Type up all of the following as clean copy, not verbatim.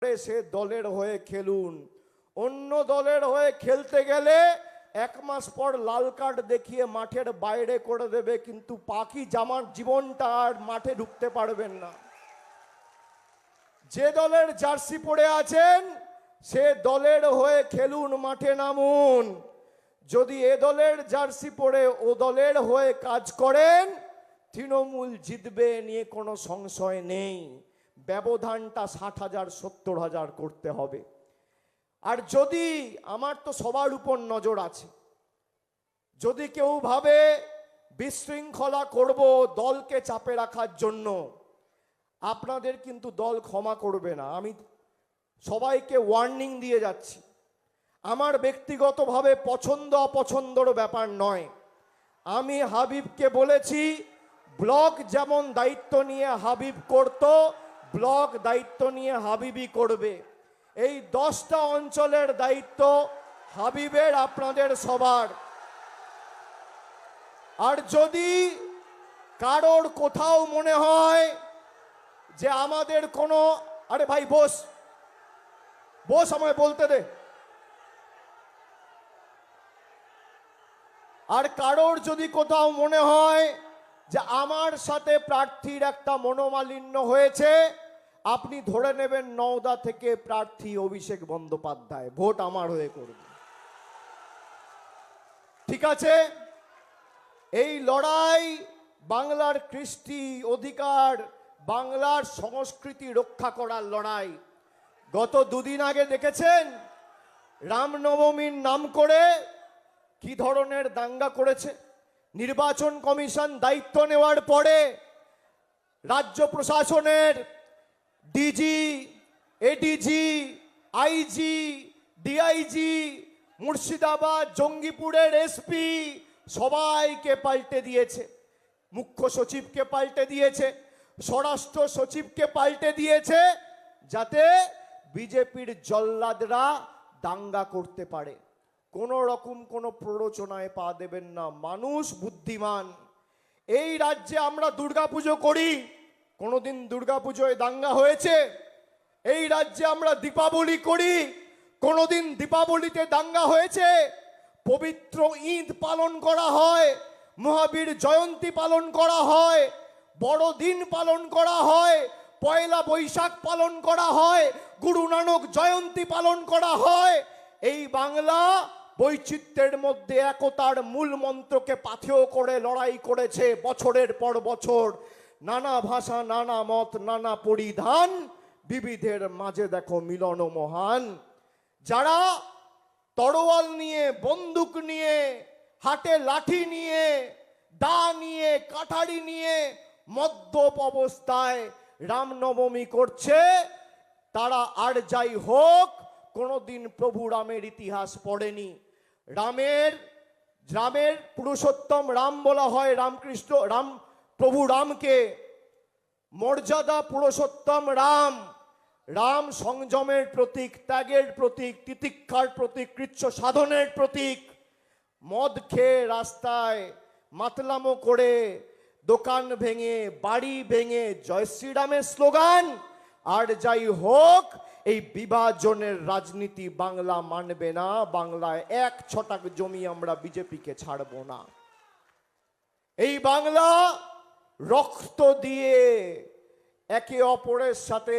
সে দলের হয়ে খেলুন। অন্য দলের হয়ে খেলতে গেলে এক মাস পর লাল কার্ড দেখিয়ে মাঠের বাইরে করে দেবে, কিন্তু বাকি জামার জীবনটা আর মাঠে ঢুকতে পারবেন না। যে দলের জার্সি পরে আছেন সে দলের হয়ে খেলুন, মাঠে নামুন। যদি এ দলের জার্সি পরে ও দলের হয়ে কাজ করেন, তৃণমূল জিতবে নিয়ে কোনো সংশয় নেই। ব্যবধানটা 60,000 70,000 করতে হবে। আর যদি আমার তো সবার উপর নজর আছে, যদি কেউ ভাবে বিশৃঙ্খলা করব দলকে চাপে রাখার জন্য, আপনাদের কিন্তু দল ক্ষমা করবে না। আমি সবাইকে ওয়ার্নিং দিয়ে যাচ্ছি। আমার ব্যক্তিগতভাবে পছন্দ অপছন্দর ব্যাপার নয়। আমি হাবিবকে বলেছি ব্লক যেমন দায়িত্ব নিয়ে হাবিব করত, ব্লক দায়িত্ব নিয়ে হাবিবই করবে। এই 10টা অঞ্চলের দায়িত্ব হাবিবের, আপনাদের সবার। আর যদি কারোর কোথাও মনে হয় যে আমাদের কোনো, আরে ভাই বস বস, আমায় বলতে দে। আর কারোর যদি কোথাও মনে হয় যে আমার সাথে প্রার্থীর একটা মনোমালিন্য হয়েছে, আপনি ধরে নেবেন নওদা থেকে প্রার্থী অভিষেক বন্দ্যোপাধ্যায় ভোট আমার হয়ে করবে। ঠিক আছে? এই লড়াই বাংলার কৃষ্টি অধিকার, বাংলার সংস্কৃতি রক্ষা করার লড়াই। গত দুদিন আগে দেখেছেন রামনবমীর নাম করে কি ধরনের দাঙ্গা করেছে। নির্বাচন কমিশন দায়িত্ব নেওয়ার পরে রাজ্য প্রশাসনের DG, ADG, IG, DIG, Murshidabad জঙ্গিপুরের এসপি সবাইকে পাল্টে দিয়েছে। মুখ্য সচিবকে পাল্টে দিয়েছে, স্বরাষ্ট্র সচিবকে পাল্টে দিয়েছে, যাতে বিজেপির জল্লাদরা দাঙ্গা করতে পারে। কোনো রকম কোনো প্ররোচনায় পা দেবেন না। মানুষ বুদ্ধিমান। এই রাজ্যে আমরা দুর্গাপুজো করি, কোনোদিন দুর্গাপুজোয় দাঙ্গা হয়েছে? এই রাজ্যে আমরা দীপাবলি করি, কোনোদিন দীপাবলিতে দাঙ্গা হয়েছে? পবিত্র ঈদ পালন করা হয়, মহাবীর জয়ন্তী পালন করা হয়, বড়দিন পালন করা হয়, পয়লা বৈশাখ পালন করা হয়, গুরু নানক জয়ন্তী পালন করা হয়। এই বাংলা বৈচিত্র্যের মধ্যে একতার মূল মন্ত্রকে পাথেয় করে লড়াই করেছে বছরের পর বছর। নানা ভাষা, নানা মত, নানা পরিধান, বিবিধের মাঝে দেখো মিলন মহান। যারা তরোয়াল নিয়ে, বন্দুক নিয়ে, হাতে লাঠি নিয়ে, দা নিয়ে, কাঠারি নিয়ে মদ্যপ অবস্থায় রামনবমী করছে, তারা আর যাই হোক কোনোদিন প্রভু রামের ইতিহাস পড়েনি। রামের পুরুষোত্তম রাম বলা হয় রামকৃষ্ণ, রাম প্রভু রামকে মর্যাদা পুরুষোত্তম রাম। রাম সংযমের প্রতীক, ত্যাগের প্রতীক, তিতিক্ষার প্রতীক, কৃচ্ছ সাধনের প্রতীক। মদ খেয়ে রাস্তায় মাতলামো করে, দোকান ভেঙে, বাড়ি ভেঙে জয় শ্রীরামের স্লোগান। আর যাই হোক এই বিভাজনের রাজনীতি বাংলা মানবে না। বাংলায় 1 ছটাক জমি আমরা বিজেপিকে ছাড়ব না। এই বাংলা রক্ত দিয়ে একে অপরের সাথে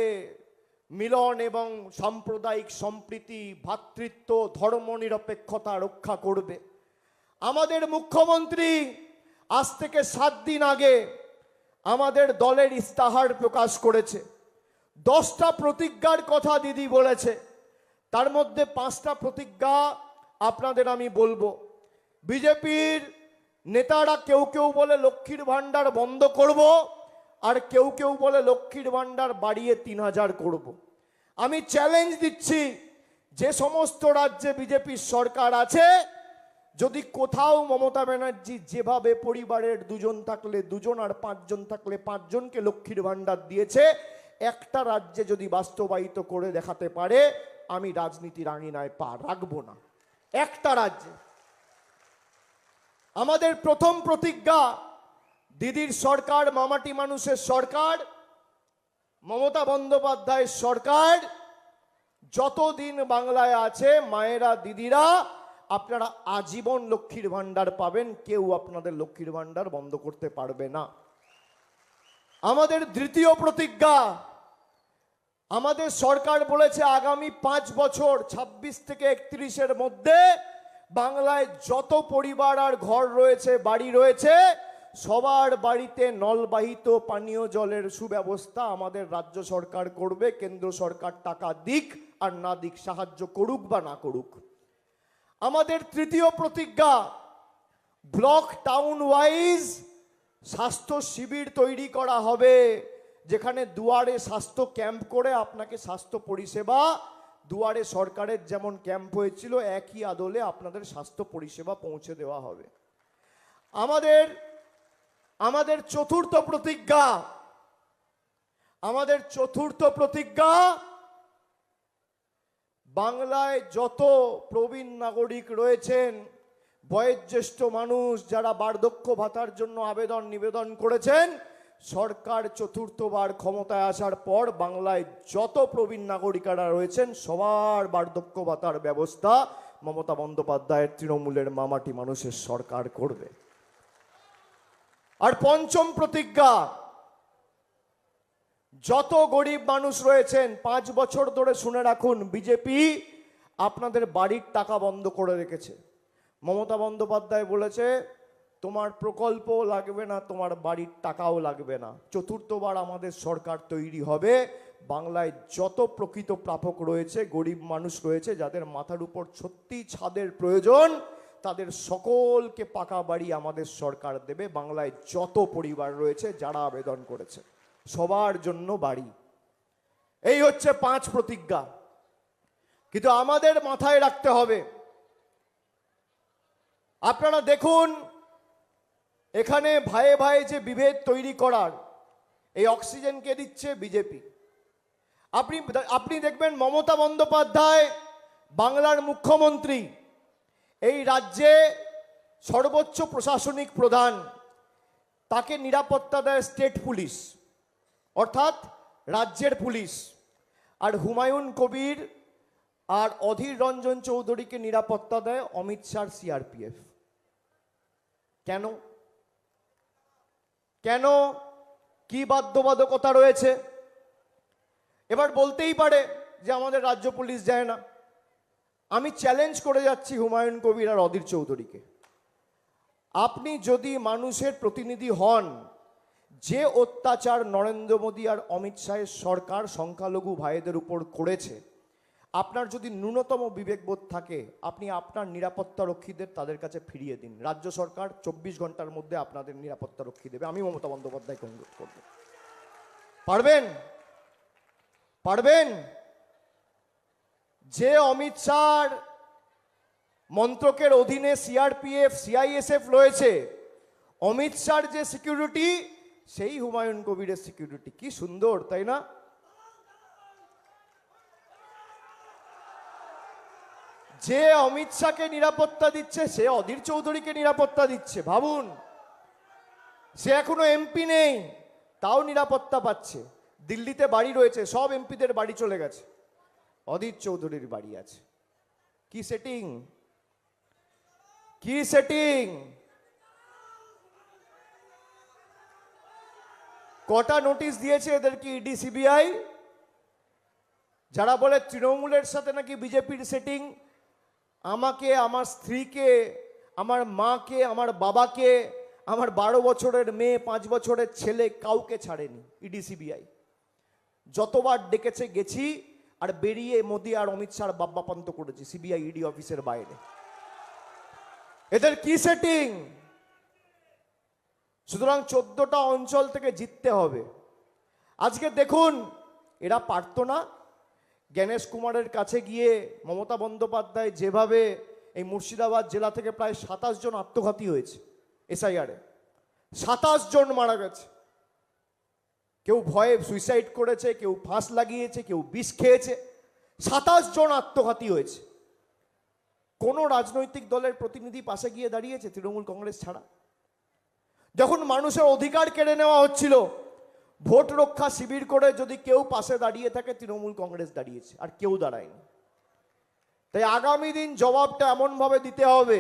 মিলন এবং সাম্প্রদায়িক সম্প্রীতি, ভ্রাতৃত্ব, ধর্মনিরপেক্ষতা রক্ষা করবে। আমাদের মুখ্যমন্ত্রী আজ থেকে 7 দিন আগে আমাদের দলের ইস্তাহার প্রকাশ করেছে। 10টা প্রতিজ্ঞার কথা দিদি বলেছে, তার মধ্যে 5টা প্রতিজ্ঞা আপনাদের আমি বলবো। বিজেপির নেতারা কেউ কেউ বলে লক্ষ্মীর ভান্ডার বন্ধ করব, আর কেউ কেউ বলে লক্ষ্মীর ভান্ডার বাড়িয়ে 3000 করব। আমি চ্যালেঞ্জ দিচ্ছি, যে সমস্ত রাজ্যে বিজেপির সরকার আছে, যদি কোথাও মমতা ব্যানার্জি যেভাবে পরিবারের 2 জন থাকলে 2 জন আর 5 জন থাকলে 5 জনকে লক্ষ্মীর ভান্ডার দিয়েছে, একটা রাজ্যে যদি বাস্তবায়িত করে দেখাতে পারে, আমি রাজনীতির আঙিনায় পা রাখবো না। একটা রাজ্যে। আমাদের প্রথম প্রতিজ্ঞা, দিদির সরকার, মামাটি মানুষের সরকার, মমতা বন্দ্যোপাধ্যায়ের সরকার যতদিন বাংলায় আছে মায়েরা দিদিরা আপনারা আজীবন লক্ষ্মীর ভান্ডার পাবেন, কেউ আপনাদের লক্ষ্মীর ভান্ডার বন্ধ করতে পারবে না। আমাদের দ্বিতীয় প্রতিজ্ঞা, আমাদের সরকার বলেছে আগামী 5 বছর 26 থেকে 31-এর মধ্যে বাংলায় যত পরিবার আর ঘর রয়েছে, বাড়ি রয়েছে, সবার বাড়িতে নলবাহিত পানীয় জলের সুব্যবস্থা আমাদের রাজ্য সরকার করবে। কেন্দ্র সরকার টাকা দিক আর না দিক, সাহায্য করুক বা না করুক। আমাদের তৃতীয় প্রতিজ্ঞা, ব্লক টাউন ওয়াইজ স্বাস্থ্য শিবির তৈরি করা হবে, যেখানে দুয়ারে স্বাস্থ্য ক্যাম্প করে আপনাকে স্বাস্থ্য পরিষেবা, দুয়ারে সরকারের যেমন ক্যাম্প হয়েছিল একই আদলে আপনাদের স্বাস্থ্য পরিষেবা পৌঁছে দেওয়া হবে। আমাদের চতুর্থ প্রতিজ্ঞা, বাংলায় যত প্রবীণ নাগরিক রয়েছেন, বয়োজ্যেষ্ঠ মানুষ যারা বার্ধক্য ভাতার জন্য নিবেদন করেছেন, সরকার চতুর্থবার ক্ষমতায় আসার পর বাংলায় যত প্রবীণ নাগরিকরা রয়েছেন সবার বার্ধক্য ভাতার ব্যবস্থা মমতা বন্দ্যোপাধ্যায়ের তৃণমূলের মামাটি মানুষের সরকার করবে। আর পঞ্চম প্রতিজ্ঞা, যত গরিব মানুষ রয়েছেন 5 বছর ধরে শুনে রাখুন, বিজেপি আপনাদের বাড়ির টাকা বন্ধ করে রেখেছে। মমতা বন্দ্যোপাধ্যায় বলেছে তোমার প্রকল্প লাগবে না, তোমার বাড়ির টাকাও লাগবে না। চতুর্থবার আমাদের সরকার তৈরি হবে, বাংলায় যত প্রকৃত প্রাপক রয়েছে, গরিব মানুষ রয়েছে, যাদের মাথার উপর সত্যি ছাদের প্রয়োজন, তাদের সকলকে পাকা বাড়ি আমাদের সরকার দেবে। বাংলায় যত পরিবার রয়েছে যারা আবেদন করেছে সবার জন্য বাড়ি। এই হচ্ছে 5 প্রতিজ্ঞা। কিন্তু আমাদের মাথায় রাখতে হবে, আপনারা দেখুন এখানে ভাইয়ে ভাইয়ে যে বিভেদ তৈরি করার, এই অক্সিজেনকে দিচ্ছে বিজেপি। আপনি দেখবেন মমতা বন্দ্যোপাধ্যায় বাংলার মুখ্যমন্ত্রী, এই রাজ্যে সর্বোচ্চ প্রশাসনিক প্রধান, তাকে নিরাপত্তা দেয় স্টেট পুলিশ অর্থাৎ রাজ্যের পুলিশ। আর হুমায়ুন কবির আর অধীর রঞ্জন চৌধুরীকে নিরাপত্তা দেয় অমিত শাহর সিআরপিএফ। কেন? কি বাধ্যবাধকতা রয়েছে? এবার বলতেই পারে যে আমাদের রাজ্য পুলিশ যায় না। আমি চ্যালেঞ্জ করে যাচ্ছি হুমায়ুন কবির আর অধীর চৌধুরীকে, আপনি যদি মানুষের প্রতিনিধি হন, যে অত্যাচার নরেন্দ্র মোদী আর অমিত শাহের সরকার সংখ্যালঘু ভাইদের উপর করেছে, আপনার যদি ন্যূনতম বিবেকবোধ থাকে, আপনি আপনার নিরাপত্তা রক্ষীদের তাদের কাছে ফিরিয়ে দিন। রাজ্য সরকার 24 ঘন্টার মধ্যে আপনাদের নিরাপত্তা রক্ষী দেবে। আমি মমতা বন্দ্যোপাধ্যায়কে অনুরোধ করব, পারবেন? যে অমিত শাহর মন্ত্রকের অধীনে সিআরপিএফ সিআইএসএফ রয়েছে, অমিত শাহর যে সিকিউরিটি সেই হুমায়ুন কবিরের সিকিউরিটি। কি সুন্দর, তাই না? যে অমিত শাহকে নিরাপত্তা দিচ্ছে সে অধীর চৌধুরীকে নিরাপত্তা দিচ্ছে। ভাবুন, সে এখনো এমপি নেই, তাও নিরাপত্তা পাচ্ছে। দিল্লিতে বাড়ি রয়েছে, সব এমপিদের বাড়ি চলে গেছে, অধীর চৌধুরীর বাড়ি আছে। কি সেটিং! কটা নোটিশ দিয়েছে এদেরকে ইডি সিবিআই? যারা বলে তৃণমূলের সাথে নাকি বিজেপির সেটিং, আমাকে, আমার স্ত্রীকে, আমার মাকে, আমার বাবাকে, আমার 12 বছরের মেয়ে, 5 বছরের ছেলে, কাউকে ছাড়েনি ইডি সিবিআই। যতবার ডেকেছে গেছি, আর বেরিয়ে মোদি আর অমিত শাহর বাব্বাপান্ত করেছি সিবিআই ইডি অফিসের বাইরে। এদের কি সেটিং? সুতরাং 14টা অঞ্চল থেকে জিততে হবে। আজকে দেখুন, এরা পারতো না। গণেশ কুমারের কাছে গিয়ে মমতা বন্দ্যোপাধ্যায় যেভাবে, এই মুর্শিদাবাদ জেলা থেকে প্রায় 27 জন আত্মঘাতী হয়েছে এসআইআরে, 27 জন মারা গেছে। কেউ ভয়ে সুইসাইড করেছে, কেউ ফাঁস লাগিয়েছে, কেউ বিষ খেয়েছে। 27 জন আত্মঘাতী হয়েছে। কোন রাজনৈতিক দলের প্রতিনিধি পাশে গিয়ে দাঁড়িয়েছে তৃণমূল কংগ্রেস ছাড়া? যখন মানুষের অধিকার কেড়ে নেওয়া হচ্ছিল, ভোট রক্ষা শিবির করে যদি কেউ পাশে দাঁড়িয়ে থাকে, তৃণমূল কংগ্রেস দাঁড়িয়েছে, আর কেউ দাঁড়ায়নি। তাই আগামী দিন জবাবটা এমনভাবে দিতে হবে।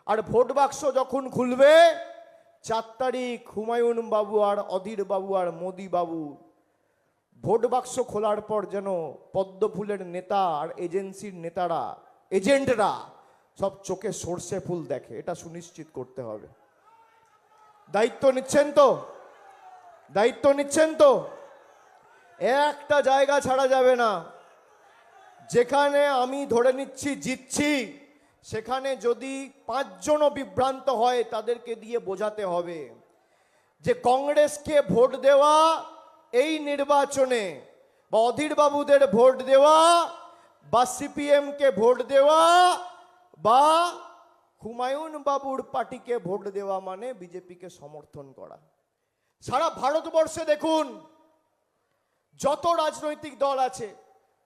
আর ভোট বাক্স যখন খুলবে 4 তারিখ, হুমায়ুন বাবু আর অধীর বাবু আর মোদি বাবু ভোট বাক্স খোলার পর যেন পদ্মফুলের নেতা আর এজেন্সির নেতারা, এজেন্টরা সব চোখে সর্ষে ফুল দেখে, এটা সুনিশ্চিত করতে হবে। দায়িত্ব নিচ্ছেন তো? দায়িত্ব নিচ্ছেন তো? একটা জায়গা ছাড়া যাবে না। যেখানে আমি ধরে নিচ্ছি জিতছি, সেখানে যদি 5 জনও বিভ্রান্ত হয়, তাদেরকে দিয়ে বোঝাতে হবে যে কংগ্রেসকে ভোট দেওয়া এই নির্বাচনে, বা অধীর বাবুদের ভোট দেওয়া, বা সিপিএমকে ভোট দেওয়া, বা হুমায়ুন বাবুর পার্টিকে ভোট দেওয়া মানে বিজেপিকে সমর্থন করা। সারা ভারতবর্ষে দেখুন, যত রাজনৈতিক দল আছে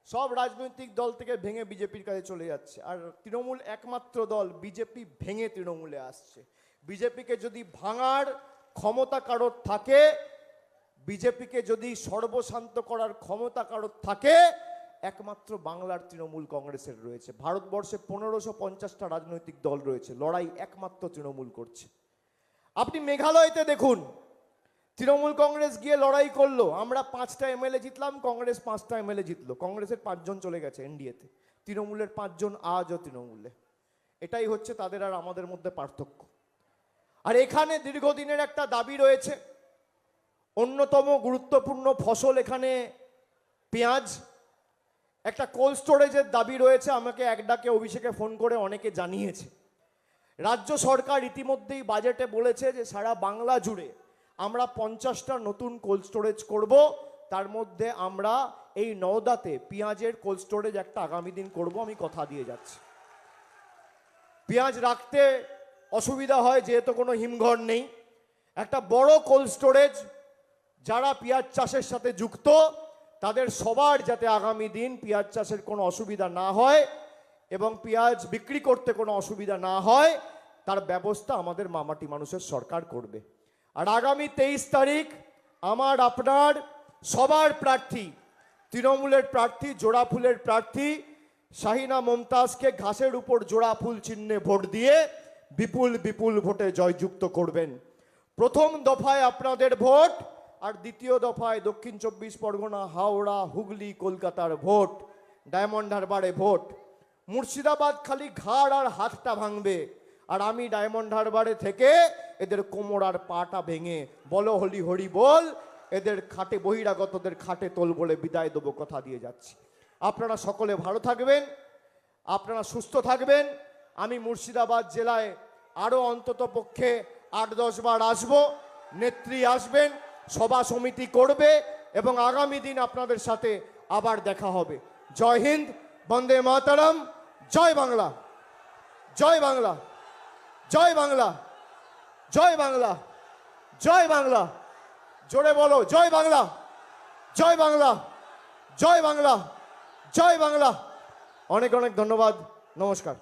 সব রাজনৈতিক দল থেকে ভেঙে বিজেপির কাছে চলে যাচ্ছে, আর তৃণমূল একমাত্র দল বিজেপি ভেঙে তৃণমূলে আসছে। বিজেপিকে যদি ভাঙার ক্ষমতা কারোর থাকে, বিজেপিকে যদি সর্বশান্ত করার ক্ষমতা কারোর থাকে, একমাত্র বাংলার তৃণমূল কংগ্রেসের রয়েছে। ভারতবর্ষে 1550টা রাজনৈতিক দল রয়েছে, লড়াই একমাত্র তৃণমূল করছে। আপনি মেঘালয়তে দেখুন, তৃণমূল কংগ্রেস গিয়ে লড়াই করলো, আমরা 5টা এমএলএ জিতলাম, কংগ্রেস 5টা এমএলএ জিতলো। কংগ্রেসের 5 জন চলে গেছে এনডিএতে, তৃণমূলের 5 জন আজও তৃণমূলে। এটাই হচ্ছে তাদের আর আমাদের মধ্যে পার্থক্য। আর এখানে দীর্ঘদিনের একটা দাবি রয়েছে, অন্যতম গুরুত্বপূর্ণ ফসল এখানে পেঁয়াজ। একটা কোল্ড স্টোরেজের দাবি রয়েছে, আমাকে এক ডাকে অভিষেকে ফোন করে অনেকে জানিয়েছে। রাজ্য সরকার ইতিমধ্যেই বাজেটে বলেছে যে সারা বাংলা জুড়ে আমরা 50টা নতুন কোল্ড স্টোরেজ করব। তার মধ্যে আমরা এই নওদাতে পেঁয়াজের কোল্ড স্টোরেজ একটা আগামী দিন করব, আমি কথা দিয়ে যাচ্ছি। পেঁয়াজ রাখতে অসুবিধা হয় যেহেতু কোনো হিমঘর নেই, একটা বড় কোল্ড স্টোরেজ, যারা পেঁয়াজ চাষের সাথে যুক্ত তাদের সবার যাতে আগামী দিন পেঁয়াজ চাষের কোনো অসুবিধা না হয় এবং পেঁয়াজ বিক্রি করতে কোনো অসুবিধা না হয়, তার ব্যবস্থা আমাদের মামাটি মানুষের সরকার করবে। আর আগামী 23 তারিখ আমার আপনার সবার প্রার্থী, তৃণমূলের প্রার্থী, জোড়া ফুলের প্রার্থী শাহিনা মমতাজকে ঘাসের উপর জোড়া ফুল চিহ্নে ভোট দিয়ে বিপুল বিপুল ভোটে জয়যুক্ত করবেন। প্রথম দফায় আপনাদের ভোট, আর দ্বিতীয় দফায় দক্ষিণ 24 পরগনা, হাওড়া, হুগলি, কলকাতার ভোট, ডায়মন্ড হারবারে ভোট। মুর্শিদাবাদ খালি ঘাড় আর হাতটা ভাঙবে, আর আমি ডায়মন্ড হারবারে থেকে এদের কোমর আর পাটা ভেঙে বলো হলি হরি বল, এদের খাটে বহিরাগতদের খাটে তোল বলে বিদায় দেবো, কথা দিয়ে যাচ্ছি। আপনারা সকলে ভালো থাকবেন, আপনারা সুস্থ থাকবেন। আমি মুর্শিদাবাদ জেলায় আরও অন্তত পক্ষে 8-10 বার আসবো, নেত্রী আসবেন, সভা সমিতি করবে এবং আগামী দিন আপনাদের সাথে আবার দেখা হবে। জয় হিন্দ, বন্দে মাতরম, জয় বাংলা, জয় বাংলা, জয় বাংলা, জয় বাংলা, জয় বাংলা। জোরে বলো, জয় বাংলা, জয় বাংলা, জয় বাংলা, জয় বাংলা। অনেক অনেক ধন্যবাদ, নমস্কার।